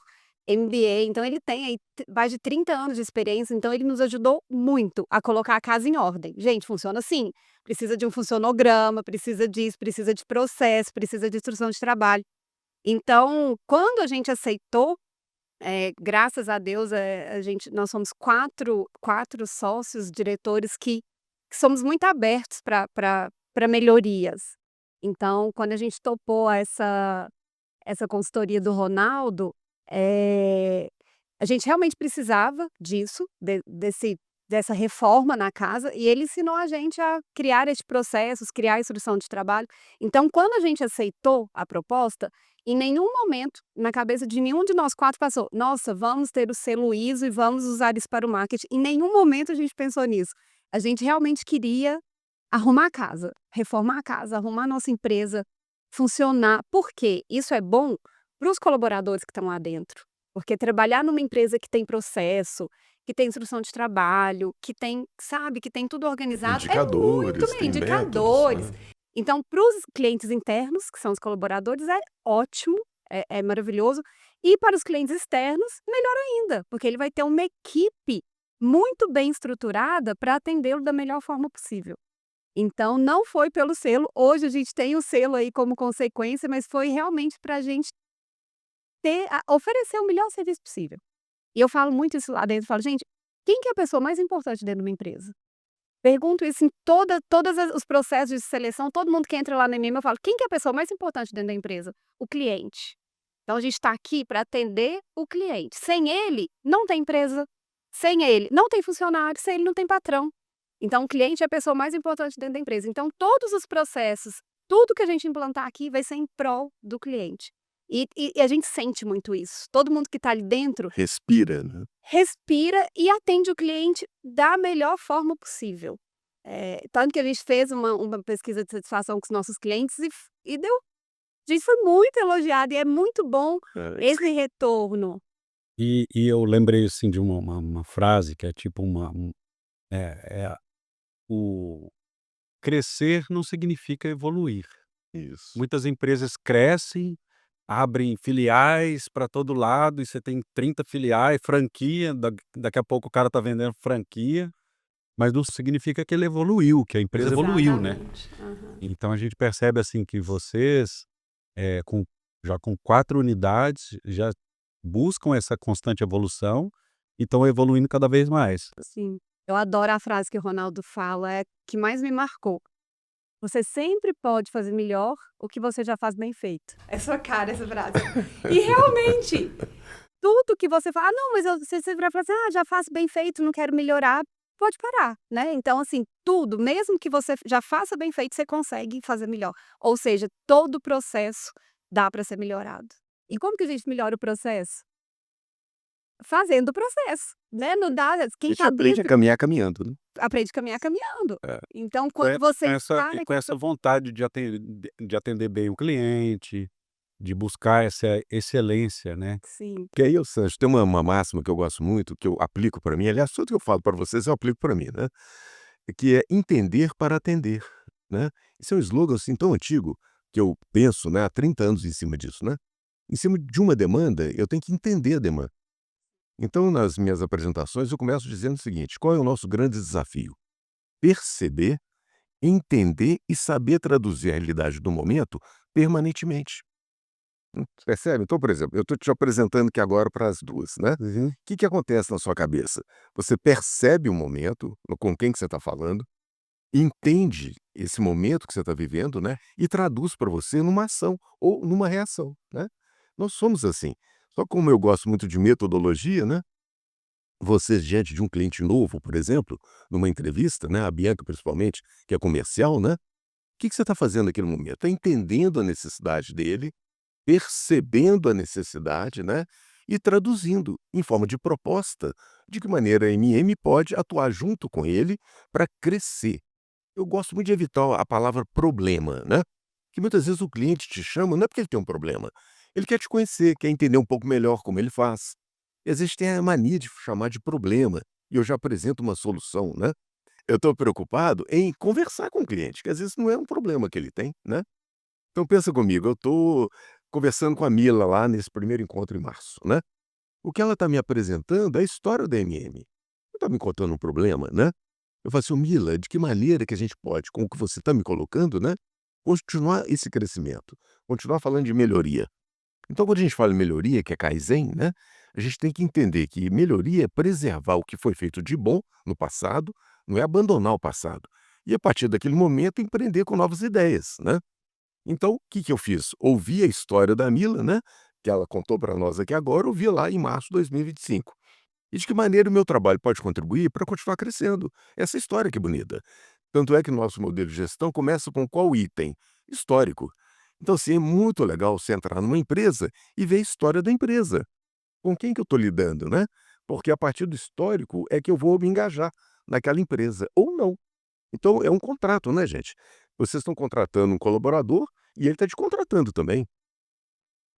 MBA, então ele tem aí mais de 30 anos de experiência, então ele nos ajudou muito a colocar a casa em ordem. Gente, funciona assim, precisa de um funcionograma, precisa disso, precisa de processo, precisa de instrução de trabalho. Então, quando a gente aceitou, graças a Deus, nós somos quatro sócios diretores que somos muito abertos para melhorias. Então, quando a gente topou essa consultoria do Ronaldo, a gente realmente precisava disso, dessa reforma na casa, e ele ensinou a gente a criar esses processos, criar a instrução de trabalho. Então, quando a gente aceitou a proposta, em nenhum momento, na cabeça de nenhum de nós 4 passou: "Nossa, vamos ter o selo ISO e vamos usar isso para o marketing". Em nenhum momento a gente pensou nisso. A gente realmente queria arrumar a casa, reformar a casa, arrumar a nossa empresa funcionar. Por quê? Isso é bom para os colaboradores que estão lá dentro, porque trabalhar numa empresa que tem processo, que tem instrução de trabalho, que tem, sabe, que tem tudo organizado, é muito Indicadores, bem, tem indicadores. métodos, né? Então, para os clientes internos, que são os colaboradores, é ótimo, é maravilhoso. E para os clientes externos, melhor ainda, porque ele vai ter uma equipe muito bem estruturada para atendê-lo da melhor forma possível. Então, não foi pelo selo. Hoje a gente tem o selo aí como consequência, mas foi realmente para a gente oferecer o melhor serviço possível. E eu falo muito isso lá dentro, falo: "Gente, quem que é a pessoa mais importante dentro de uma empresa? Pergunto isso em todos os processos de seleção, todo mundo que entra lá na MM, eu falo, quem que é a pessoa mais importante dentro da empresa? O cliente. Então a gente está aqui para atender o cliente. Sem ele, não tem empresa. Sem ele, não tem funcionário. Sem ele, não tem patrão. Então o cliente é a pessoa mais importante dentro da empresa. Então todos os processos, tudo que a gente implantar aqui vai ser em prol do cliente. E a gente sente muito isso. Todo mundo que está ali dentro Respira, né? respira e atende o cliente da melhor forma possível. Tanto que a gente fez uma pesquisa de satisfação com os nossos clientes e deu. A gente foi muito elogiado e é muito bom É, esse retorno. E eu lembrei, assim, de uma frase que é tipo o crescer não significa evoluir. isso. Muitas empresas crescem, abrem filiais para todo lado e você tem 30 filiais, franquia, daqui a pouco o cara está vendendo franquia, mas não significa que ele evoluiu, que a empresa evoluiu, né? Exatamente. Aham. Então a gente percebe, assim, que vocês, já com 4 unidades, já buscam essa constante evolução e estão evoluindo cada vez mais. Sim. Eu adoro a frase que o Ronaldo fala, que mais me marcou. Você sempre pode fazer melhor o que você já faz bem feito. É sua cara essa frase. E realmente, tudo que você fala, não, mas você vai falar assim, já faço bem feito, não quero melhorar, pode parar, né? Então, assim, tudo, mesmo que você já faça bem feito, você consegue fazer melhor. Ou seja, todo o processo dá para ser melhorado. E como que a gente melhora o processo? Fazendo o processo, né? Não dá, A quem gente está aprende a dentro caminhar caminhando, né? aprende a caminhar caminhando. É. Então, Com quando você e com essa vontade de atender bem o cliente, de buscar essa excelência, né? Sim. Que aí, Sancho, tem uma máxima que eu gosto muito, que eu aplico para mim, aliás, tudo que eu falo para vocês eu aplico para mim, né? Que é entender para atender, né? Isso é um slogan assim tão antigo que eu penso, né, há 30 anos em cima disso, né? Em cima de uma demanda, eu tenho que entender a demanda. Então, nas minhas apresentações, eu começo dizendo o seguinte: qual é o nosso grande desafio? Perceber, entender e saber traduzir a realidade do momento permanentemente. Percebe? Então, por exemplo, eu estou te apresentando aqui agora para as duas, né? O que acontece na sua cabeça? Você percebe o momento, com quem que você está falando, entende esse momento que você está vivendo, né? E traduz para você numa ação ou numa reação, né? Nós somos assim. Só como eu gosto muito de metodologia, né? Você, diante de um cliente novo, por exemplo, numa entrevista, né? A Bianca, principalmente, que é comercial, né? O que você está fazendo naquele momento? Está entendendo a necessidade dele, percebendo a necessidade, né, e traduzindo em forma de proposta, de que maneira a MM pode atuar junto com ele para crescer. Eu gosto muito de evitar a palavra problema, né? Que muitas vezes o cliente te chama não é porque ele tem um problema, ele quer te conhecer, quer entender um pouco melhor como ele faz. E às vezes tem a mania de chamar de problema, e eu já apresento uma solução, né? Eu estou preocupado em conversar com o cliente, que às vezes não é um problema que ele tem, né? Então pensa comigo, eu estou conversando com a Mila lá nesse primeiro encontro em março, né? O que ela está me apresentando é a história da MM. Não está me contando um problema, né? Eu falo assim: "Ô, Mila, de que maneira que a gente pode, com o que você está me colocando, né, continuar esse crescimento, continuar falando de melhoria?" Então, quando a gente fala em melhoria, que é Kaizen, né, a gente tem que entender que melhoria é preservar o que foi feito de bom no passado, não é abandonar o passado. E a partir daquele momento empreender com novas ideias, né? Então, o que eu fiz? Ouvi a história da Mila, né, que ela contou para nós aqui agora, ouvi lá em março de 2025. E de que maneira o meu trabalho pode contribuir para continuar crescendo. Essa história que é bonita. Tanto é que nosso modelo de gestão começa com qual item? Histórico. Então, assim, é muito legal você entrar numa empresa e ver a história da empresa. Com quem que eu estou lidando, né? Porque a partir do histórico é que eu vou me engajar naquela empresa, ou não. Então, é um contrato, né, gente? Vocês estão contratando um colaborador e ele está te contratando também.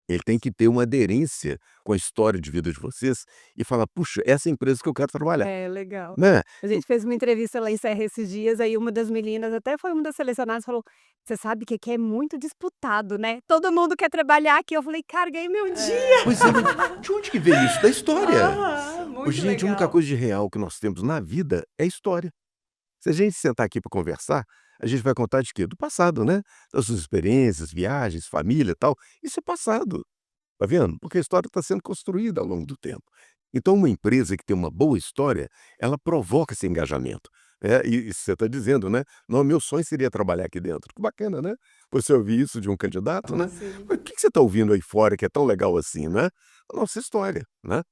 Ele tem que ter uma aderência com a história de vida de vocês e falar: puxa, essa é a empresa que eu quero trabalhar, É, legal. né? A gente fez uma entrevista lá em Serra esses dias, aí uma das meninas, até foi uma das selecionadas, falou: "Você sabe que aqui é muito disputado, né? Todo mundo quer trabalhar aqui". Eu falei: "Cara, ganhei meu dia". Pois é, mas de onde que veio isso? Da história. Aham, muito Gente, a única legal. coisa de real que nós temos na vida é história. Se a gente sentar aqui para conversar, a gente vai contar de quê? Do passado, né? Das suas experiências, viagens, família e tal. Isso é passado. Tá vendo? Porque a história está sendo construída ao longo do tempo. Então, uma empresa que tem uma boa história, ela provoca esse engajamento. E você está dizendo, né? Não, meu sonho seria trabalhar aqui dentro. Que bacana, né? Você ouvir isso de um candidato, né? Sim. Mas o que você está ouvindo aí fora que é tão legal assim, né? A nossa história, né?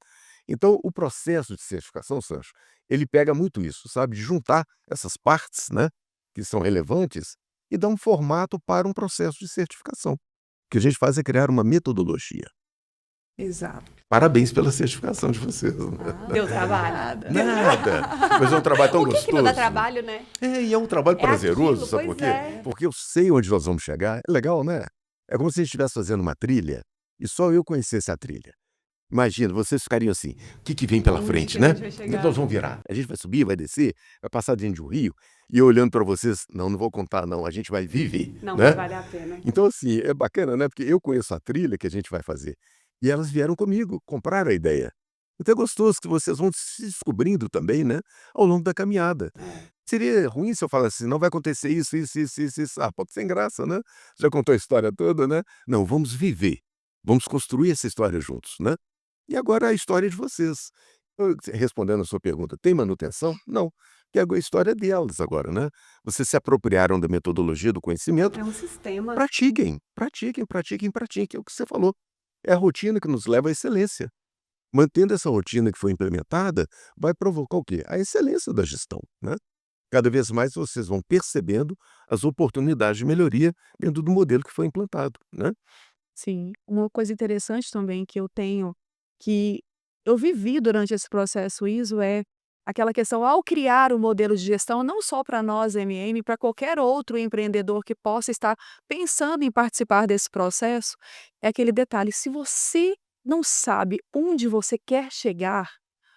Então, o processo de certificação, Sancho, ele pega muito isso, sabe? De juntar essas partes, né? Que são relevantes e dar um formato para um processo de certificação. O que a gente faz é criar uma metodologia. Exato. Parabéns pela certificação de vocês. Deu trabalho. Nada. Mas é um trabalho tão O que gostoso. não dá trabalho, né? E é um trabalho É prazeroso, aquilo, sabe por pois quê? é. Porque eu sei onde nós vamos chegar. É legal, né? É como se a gente estivesse fazendo uma trilha e só eu conhecesse a trilha. Imagina, vocês ficariam assim, o que vem pela Onde frente, que a né? gente vai Onde chegar? nós vamos virar? A gente vai subir, vai descer, vai passar dentro de um rio, e eu olhando para vocês, não vou contar não, a gente vai viver, Não, né? mas vale a pena. Então assim, é bacana, né? Porque eu conheço a trilha que a gente vai fazer, e elas vieram comigo, compraram a ideia. Então é gostoso que vocês vão se descobrindo também, né? Ao longo da caminhada. Seria ruim se eu falasse assim, não vai acontecer isso, isso, isso, isso, isso. Ah, pode ser sem graça, né? Já contou a história toda, né? Não, vamos viver. Vamos construir essa história juntos, né? E agora a história de vocês. Respondendo a sua pergunta, tem manutenção? Não. Porque a história é delas agora, né? Vocês se apropriaram da metodologia do conhecimento. É um sistema. Pratiquem, pratiquem, pratiquem, pratiquem. É o que você falou. É a rotina que nos leva à excelência. Mantendo essa rotina que foi implementada, vai provocar o quê? A excelência da gestão, né? Cada vez mais vocês vão percebendo as oportunidades de melhoria dentro do modelo que foi implantado, né? Sim, uma coisa interessante também que eu tenho, que eu vivi durante esse processo ISO, é aquela questão ao criar o modelo de gestão, não só para nós MM, para qualquer outro empreendedor que possa estar pensando em participar desse processo, é aquele detalhe, se você não sabe onde você quer chegar,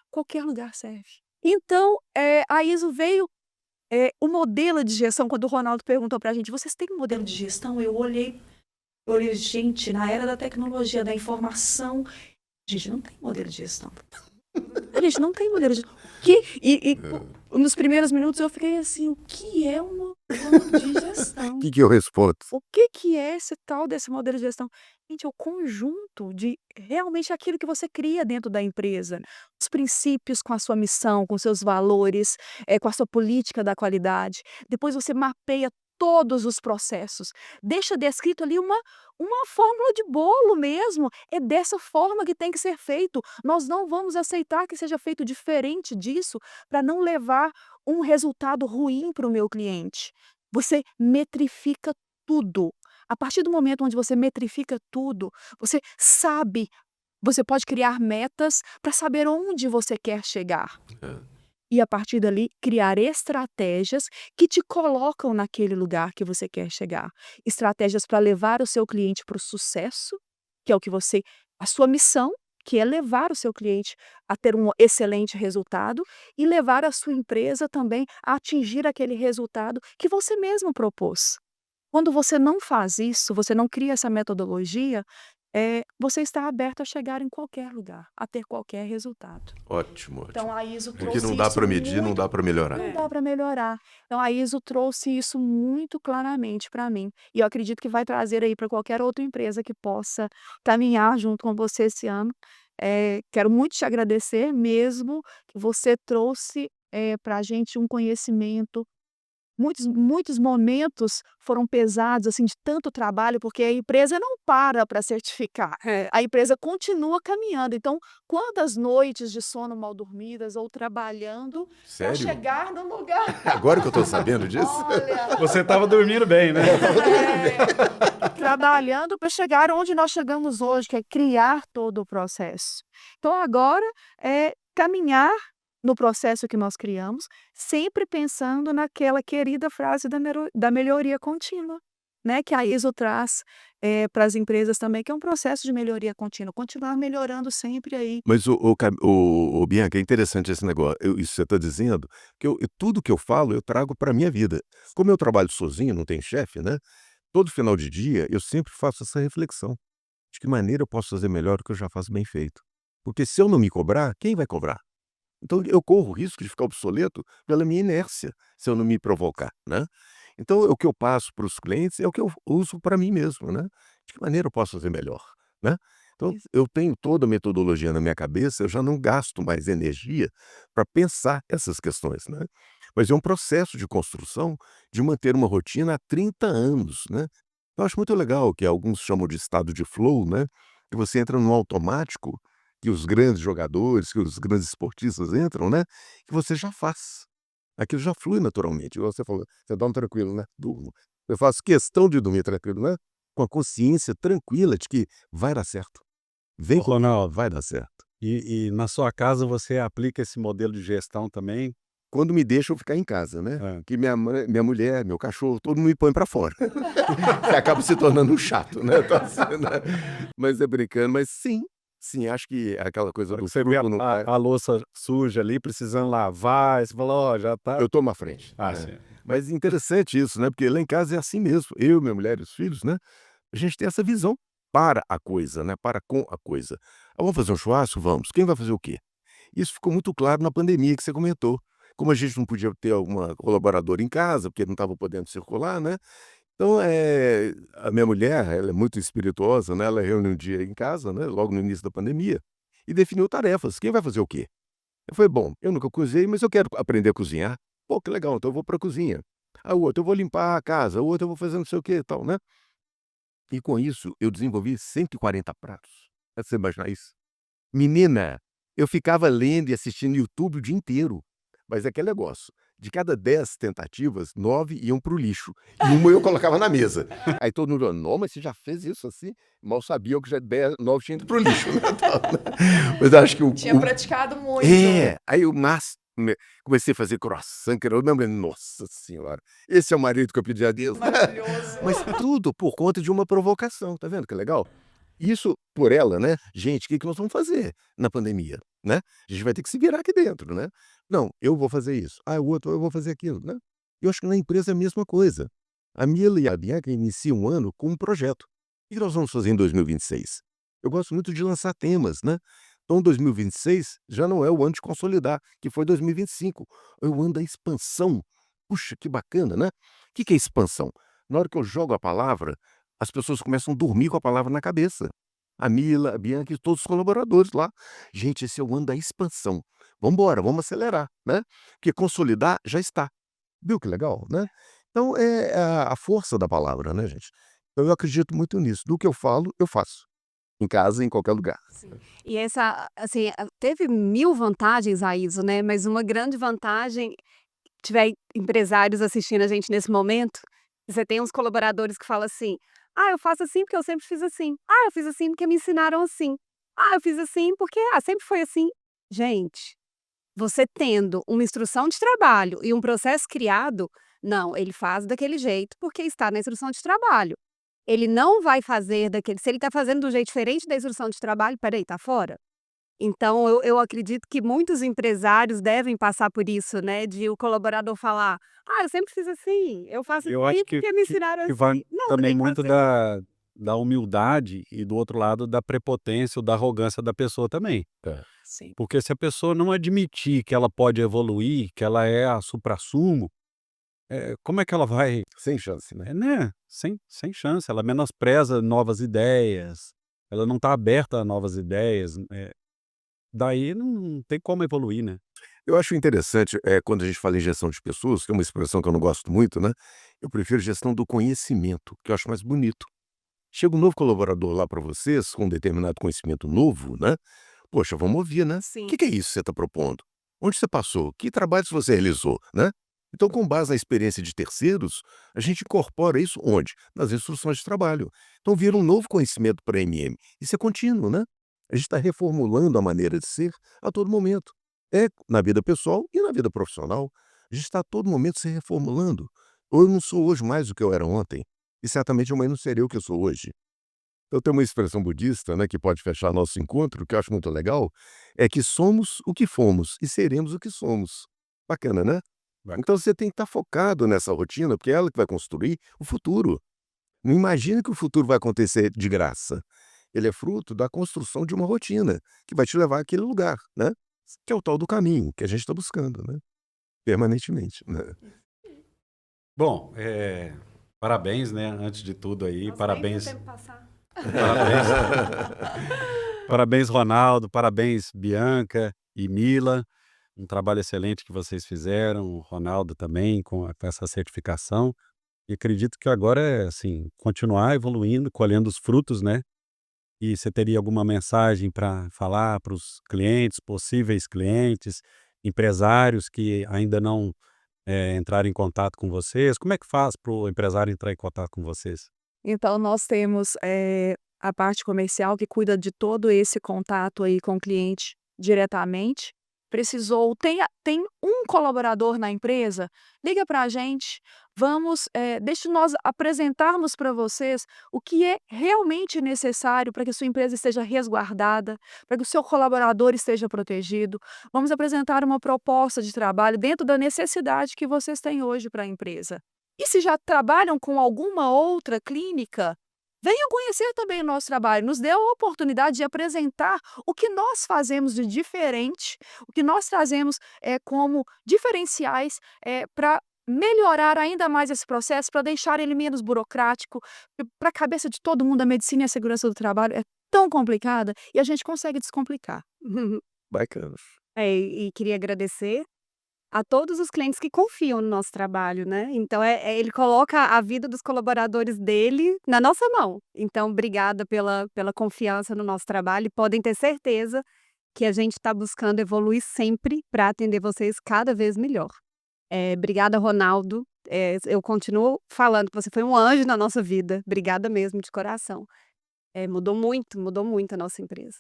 qualquer lugar serve. Então, a ISO veio, o modelo de gestão, quando o Ronaldo perguntou para a gente: "Vocês têm um modelo de gestão?", eu olhei, gente, na era da tecnologia, da informação, a gente não tem modelo de gestão. A gente não tem modelo de que nos primeiros minutos eu fiquei assim: "O que é um plano de gestão? O que eu respondo? O que é esse tal desse modelo de gestão?". Gente, é o conjunto de realmente aquilo que você cria dentro da empresa. Os princípios com a sua missão, com seus valores, com a sua política da qualidade. Depois você mapeia todos os processos. Deixa descrito ali uma fórmula de bolo mesmo. É dessa forma que tem que ser feito. Nós não vamos aceitar que seja feito diferente disso para não levar um resultado ruim para o meu cliente. Você metrifica tudo. A partir do momento onde você metrifica tudo, você sabe, você pode criar metas para saber onde você quer chegar. E a partir dali, criar estratégias que te colocam naquele lugar que você quer chegar. Estratégias para levar o seu cliente para o sucesso, que é o que a sua missão, que é levar o seu cliente a ter um excelente resultado e levar a sua empresa também a atingir aquele resultado que você mesmo propôs. Quando você não faz isso, você não cria essa metodologia, você está aberto a chegar em qualquer lugar, a ter qualquer resultado. Ótimo, Então ótimo. a ISO Porque trouxe não dá isso para medir, não muito, dá para melhorar. não dá para melhorar. Então a ISO trouxe isso muito claramente para mim. E eu acredito que vai trazer aí para qualquer outra empresa que possa caminhar junto com você esse ano. Quero muito te agradecer mesmo, que você trouxe para a gente um conhecimento. Muitos momentos foram pesados, assim, de tanto trabalho, porque a empresa não para certificar, a empresa continua caminhando. Então, quantas noites de sono mal dormidas ou trabalhando para Sério? chegar no lugar. Agora que eu estou sabendo disso? Olha, Você estava dormindo bem, né? trabalhando para chegar onde nós chegamos hoje, que é criar todo o processo. Então agora é caminhar no processo que nós criamos, sempre pensando naquela querida frase da melhoria contínua, né, que a ISO traz, para as empresas também, que é um processo de melhoria contínua, continuar melhorando sempre aí. Mas o Bianca, é interessante esse negócio, isso que você está dizendo, que tudo que eu falo eu trago para a minha vida. Como eu trabalho sozinho, não tenho chefe, né? Todo final de dia eu sempre faço essa reflexão. De que maneira eu posso fazer melhor o que eu já faço bem feito? Porque se eu não me cobrar, quem vai cobrar? Então eu corro o risco de ficar obsoleto pela minha inércia, se eu não me provocar, né? Então o que eu passo para os clientes é o que eu uso para mim mesmo, né? De que maneira eu posso fazer melhor, né? Então, eu tenho toda a metodologia na minha cabeça, eu já não gasto mais energia para pensar essas questões, né? Mas é um processo de construção de manter uma rotina há 30 anos, né? Eu acho muito legal que alguns chamam de estado de flow, né? Que você entra no automático, que os grandes jogadores, que os grandes esportistas entram, né? Que você já faz. Aquilo já flui naturalmente. Igual você falou, você dorme tranquilo, né? Durmo. Eu faço questão de dormir tranquilo, né? Com a consciência tranquila de que vai dar certo. Vem Ô, Ronaldo, vai dar certo. e na sua casa você aplica esse modelo de gestão também? Quando me deixam ficar em casa, né? É. Que minha mulher, meu cachorro, todo mundo me põe para fora. Você acaba se tornando um chato, né? Então, assim, né? Mas é brincando, mas sim, acho que aquela coisa Na hora do que você vê fruto não cai. a louça suja ali, precisando lavar, aí você fala: "Ó, já tá". Eu tomo a frente, Ah, né? sim. Mas interessante isso, né? Porque lá em casa é assim mesmo. Eu, minha mulher e os filhos, né? A gente tem essa visão para a coisa, né? Para com a coisa. Ah, vamos fazer um churrasco? Vamos. Quem vai fazer o quê? Isso ficou muito claro na pandemia que você comentou. Como a gente não podia ter alguma colaboradora em casa, porque não estava podendo circular, né? Então, a minha mulher, ela é muito espirituosa, né? Ela reúne um dia em casa, né? Logo no início da pandemia, e definiu tarefas. Quem vai fazer o quê? Eu falei, bom, eu nunca cozinhei, mas eu quero aprender a cozinhar. Pô, que legal, então eu vou para a cozinha. Aí o outro, eu vou limpar a casa, o outro eu vou fazer não sei o quê e tal, né? E com isso, eu desenvolvi 140 pratos. É você imaginar isso? Menina, eu ficava lendo e assistindo YouTube o dia inteiro. Mas é aquele negócio, de cada 10 tentativas, 9 iam para o lixo. E uma eu colocava na mesa. Aí todo mundo falou, não, mas você já fez isso assim? Mal sabia eu que já 10, 9 tinha ido para o lixo. Né? Tal, né? Mas acho que Tinha praticado muito. aí eu comecei a fazer croissant, que eu lembro, nossa senhora, esse é o marido que eu pedi a Deus. Maravilhoso. Mas tudo por conta de uma provocação, tá vendo que legal? Isso por ela, né? Gente, o que que nós vamos fazer na pandemia, né? A gente vai ter que se virar aqui dentro, né? Não, eu vou fazer isso. Ah, o outro, eu vou fazer aquilo, né? Eu acho que na empresa é a mesma coisa. A Mila e a Bianca iniciam um ano com um projeto. O que nós vamos fazer em 2026? Eu gosto muito de lançar temas, né? Então, 2026 já não é o ano de consolidar, que foi 2025. É o ano da expansão. Puxa, que bacana, né? O que que é expansão? Na hora que eu jogo a palavra, as pessoas começam a dormir com a palavra na cabeça. A Mila, a Bianca e todos os colaboradores lá. Gente, esse é o ano da expansão. Vamos embora, vamos acelerar, né? Porque consolidar já está. Viu que legal, né? Então, é a força da palavra, né, gente? Então, eu acredito muito nisso. Do que eu falo, eu faço. Em casa, em qualquer lugar. Sim. E essa, assim, teve 1000 vantagens a isso, né, mas uma grande vantagem, tiver empresários assistindo a gente nesse momento, você tem uns colaboradores que falam assim: "Ah, eu faço assim porque eu sempre fiz assim. Ah, eu fiz assim porque me ensinaram assim. Ah, eu fiz assim porque, sempre foi assim". Gente, você tendo uma instrução de trabalho e um processo criado, não, ele faz daquele jeito porque está na instrução de trabalho. Ele não vai fazer daquele se ele está fazendo do jeito diferente da instrução de trabalho, espera aí, tá fora? Então eu acredito que muitos empresários devem passar por isso, né, de o colaborador falar: "Ah, eu sempre fiz assim, eu faço Eu acho assim porque me ensinaram que vai assim". Não, você também tem que muito fazer. da humildade e, do outro lado, da prepotência ou da arrogância da pessoa também. É. Sim. Porque se a pessoa não admitir que ela pode evoluir, que ela é a suprassumo, como é que ela vai, Sem chance, né? né, sem chance, ela menospreza novas ideias, ela não está aberta a novas ideias, daí não tem como evoluir, né. Eu acho interessante, quando a gente fala em gestão de pessoas, que é uma expressão que eu não gosto muito, né? Eu prefiro gestão do conhecimento, que eu acho mais bonito. Chega um novo colaborador lá para vocês, com um determinado conhecimento novo, né? Poxa, vamos ouvir, né? O Sim. que é isso que você está propondo? Onde você passou? Que trabalhos você realizou, né? Então, com base na experiência de terceiros, a gente incorpora isso onde? Nas instruções de trabalho. Então, vira um novo conhecimento para a MM. Isso é contínuo, né? A gente está reformulando a maneira de ser a todo momento. É na vida pessoal e na vida profissional. A gente está a todo momento se reformulando. Eu não sou hoje mais do que eu era ontem. E certamente amanhã não serei o que eu sou hoje. Eu tenho uma expressão budista, né, que pode fechar nosso encontro, que eu acho muito legal, é que somos o que fomos e seremos o que somos. Bacana, né? Bacana. Então você tem que estar focado nessa rotina, porque é ela que vai construir o futuro. Não imagina que o futuro vai acontecer de graça. Ele é fruto da construção de uma rotina que vai te levar àquele lugar, né? Que é o tal do caminho que a gente está buscando, né? Permanentemente, né? Bom, parabéns, né, antes de tudo aí, Nossa, nem viu o parabéns tempo passar. Parabéns. Parabéns, Ronaldo. Parabéns, Bianca e Mila. Um trabalho excelente que vocês fizeram. O Ronaldo também com essa certificação. E acredito que agora é assim, continuar evoluindo, colhendo os frutos, né? E você teria alguma mensagem para falar para os clientes, possíveis clientes, empresários que ainda não entraram em contato com vocês? Como é que faz para o empresário entrar em contato com vocês? Então, nós temos a parte comercial que cuida de todo esse contato aí com o cliente diretamente. Precisou, tem um colaborador na empresa, liga para a gente, deixa nós apresentarmos para vocês o que é realmente necessário para que a sua empresa esteja resguardada, para que o seu colaborador esteja protegido. Vamos apresentar uma proposta de trabalho dentro da necessidade que vocês têm hoje para a empresa. E se já trabalham com alguma outra clínica, venham conhecer também o nosso trabalho. Nos dê a oportunidade de apresentar o que nós fazemos de diferente, o que nós trazemos como diferenciais para melhorar ainda mais esse processo, para deixar ele menos burocrático. Para a cabeça de todo mundo, a medicina e a segurança do trabalho é tão complicada e a gente consegue descomplicar. Bacana. E queria agradecer a todos os clientes que confiam no nosso trabalho, né? Então, ele coloca a vida dos colaboradores dele na nossa mão. Então, obrigada pela confiança no nosso trabalho e podem ter certeza que a gente está buscando evoluir sempre para atender vocês cada vez melhor. Obrigada, Ronaldo. Eu continuo falando que você foi um anjo na nossa vida. Obrigada mesmo, de coração. Mudou muito a nossa empresa.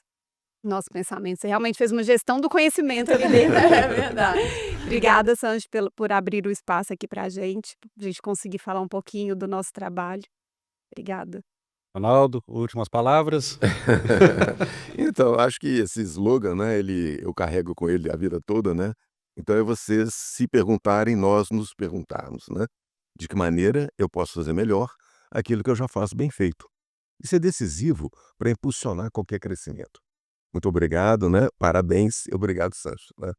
Nosso pensamento. Você realmente fez uma gestão do conhecimento ali dentro. É verdade. Obrigada, Sanji, por abrir o espaço aqui para a gente conseguir falar um pouquinho do nosso trabalho. Obrigada. Ronaldo, últimas palavras. Então, acho que esse slogan, né, eu carrego com ele a vida toda, né? Então é vocês se perguntarem, nós nos perguntarmos, né? De que maneira eu posso fazer melhor aquilo que eu já faço bem feito. Isso é decisivo para impulsionar qualquer crescimento. Muito obrigado, né? Parabéns e obrigado, Sancho, né?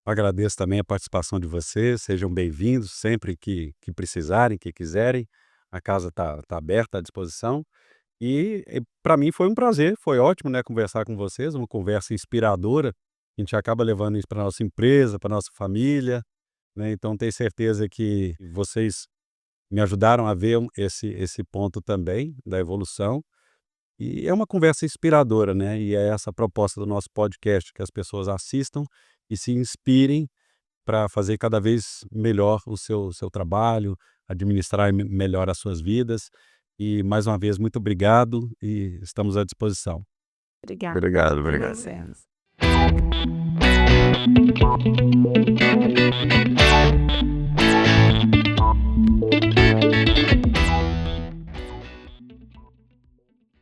Agradeço também a participação de vocês. Sejam bem-vindos sempre que precisarem, que quiserem. A casa está aberta à disposição. E para mim foi um prazer, foi ótimo, né, conversar com vocês, uma conversa inspiradora. A gente acaba levando isso para nossa empresa, para nossa família, né? Então tenho certeza que vocês me ajudaram a ver esse ponto também da evolução. E é uma conversa inspiradora, né? E é essa a proposta do nosso podcast, que as pessoas assistam e se inspirem para fazer cada vez melhor o seu trabalho, administrar melhor as suas vidas. E mais uma vez, muito obrigado e estamos à disposição. Obrigada. Obrigado, obrigado. Licença.